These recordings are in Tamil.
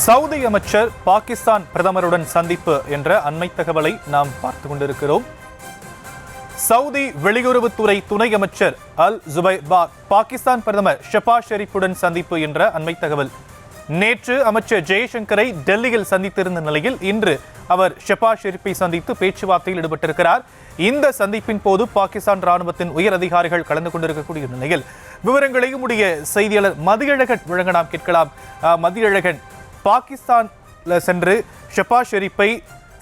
சவுதி அமைச்சர் பாகிஸ்தான் பிரதமருடன் சந்திப்பு என்ற அண்மை தகவலை நாம் பார்த்து கொண்டிருக்கிறோம். சவுதி வெளியுறவுத்துறை துணை அமைச்சர் அல் ஜுபைர் பாகிஸ்தான் பிரதமர் ஷபாஸ் ஷெரீஃபுடன் சந்திப்பு என்ற அண்மை தகவல். நேற்று அமைச்சர் ஜெய்சங்கரை டெல்லியில் சந்தித்திருந்த நிலையில் இன்று அவர் ஷபாஸ் ஷெரீஃபை சந்தித்து பேச்சுவார்த்தையில் ஈடுபட்டிருக்கிறார். இந்த சந்திப்பின் போது பாகிஸ்தான் ராணுவத்தின் உயர் அதிகாரிகள் கலந்து கொண்டிருக்கக்கூடிய நிலையில் விவரங்களையும் உடைய செய்தியாளர் மதியழகன் வழங்க நாம் கேட்கலாம். மதியழகன், பாகிஸ்தான்ல சென்று ஷபாஸ் ஷெரீஃபை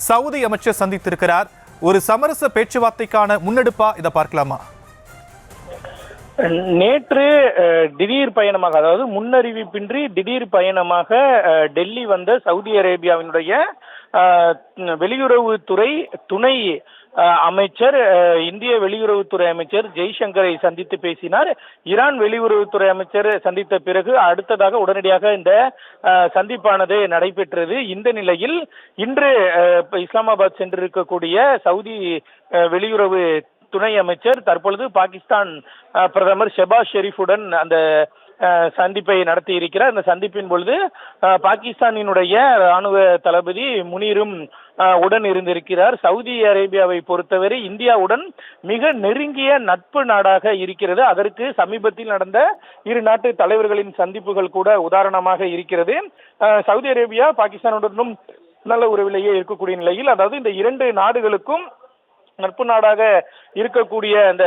சவுதி அமைச்சர் சந்தித்திருக்கிறார். ஒரு சமரச பேச்சுவார்த்தைக்கான முன்னெடுப்பா இதை பார்க்கலாமா? நேற்று திடீர் பயணமாக, அதாவது முன்னறிவிப்பின்றி திடீர் பயணமாக டெல்லி வந்த சவுதி அரேபியாவினுடைய வெளியுறவுத்துறை துணை அமைச்சர், இந்திய வெளியுறவுத்துறை அமைச்சர் ஜெய்சங்கரை சந்தித்து பேசினார். ஈரான் வெளியுறவுத்துறை அமைச்சர் சந்தித்த பிறகு அடுத்ததாக உடனடியாக இந்த சந்திப்பானது நடைபெற்றது. இந்த நிலையில் இன்று இஸ்லாமாபாத் சென்றிருக்கக்கூடிய சவுதி வெளியுறவு துணை அமைச்சர் தற்பொழுது பாகிஸ்தான் பிரதமர் ஷபாஸ் ஷெரீஃபுடன் அந்த சந்திப்பை நடத்தி இருக்கிறார். இந்த சந்திப்பின் பொழுது பாகிஸ்தானினுடைய ராணுவ தளபதி முனீரும் உடன் இருந்திருக்கிறார். சவுதி அரேபியாவை பொறுத்தவரை இந்தியாவுடன் மிக நெருங்கிய நட்பு நாடாக இருக்கிறது. அதற்கு சமீபத்தில் நடந்த இரு நாட்டு தலைவர்களின் சந்திப்புகள் கூட உதாரணமாக இருக்கிறது. சவுதி அரேபியா பாகிஸ்தானுடனும் நல்ல உறவிலேயே இருக்கக்கூடிய நிலையில், அதாவது இந்த இரண்டு நாடுகளுக்கும் நட்பு நாடாக இருக்கக்கூடிய அந்த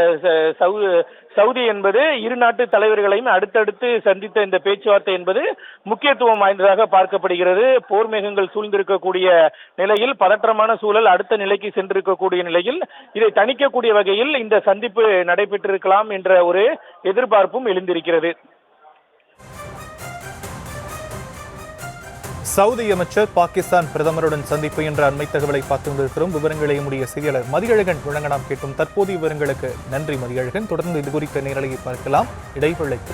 சவுதி என்பது இரு நாட்டு தலைவர்களையும் அடுத்தடுத்து சந்தித்த இந்த பேச்சுவார்த்தை என்பது முக்கியத்துவம் வாய்ந்ததாக பார்க்கப்படுகிறது. போர் மேகங்கள் சூழ்ந்திருக்கக்கூடிய நிலையில், பதற்றமான சூழல் அடுத்த நிலைக்கு சென்றிருக்கக்கூடிய நிலையில் இதை தணிக்கக்கூடிய வகையில் இந்த சந்திப்பு நடைபெற்றிருக்கலாம் என்ற ஒரு எதிர்பார்ப்பும் எழுந்திருக்கிறது. சவுதி அமைச்சர் பாகிஸ்தான் பிரதமருடன் சந்திப்பு என்ற அண்மை தகவலை பார்த்து கொண்டிருக்கிறோம். விவரங்களையும் உடைய செய்தியாளர் மதியழகன் வழங்க நாம் கேட்டும். தற்போதைய விவரங்களுக்கு நன்றி மதியழகன். தொடர்ந்து இது குறித்த நேரலையை பார்க்கலாம் இடைவேளைக்கு.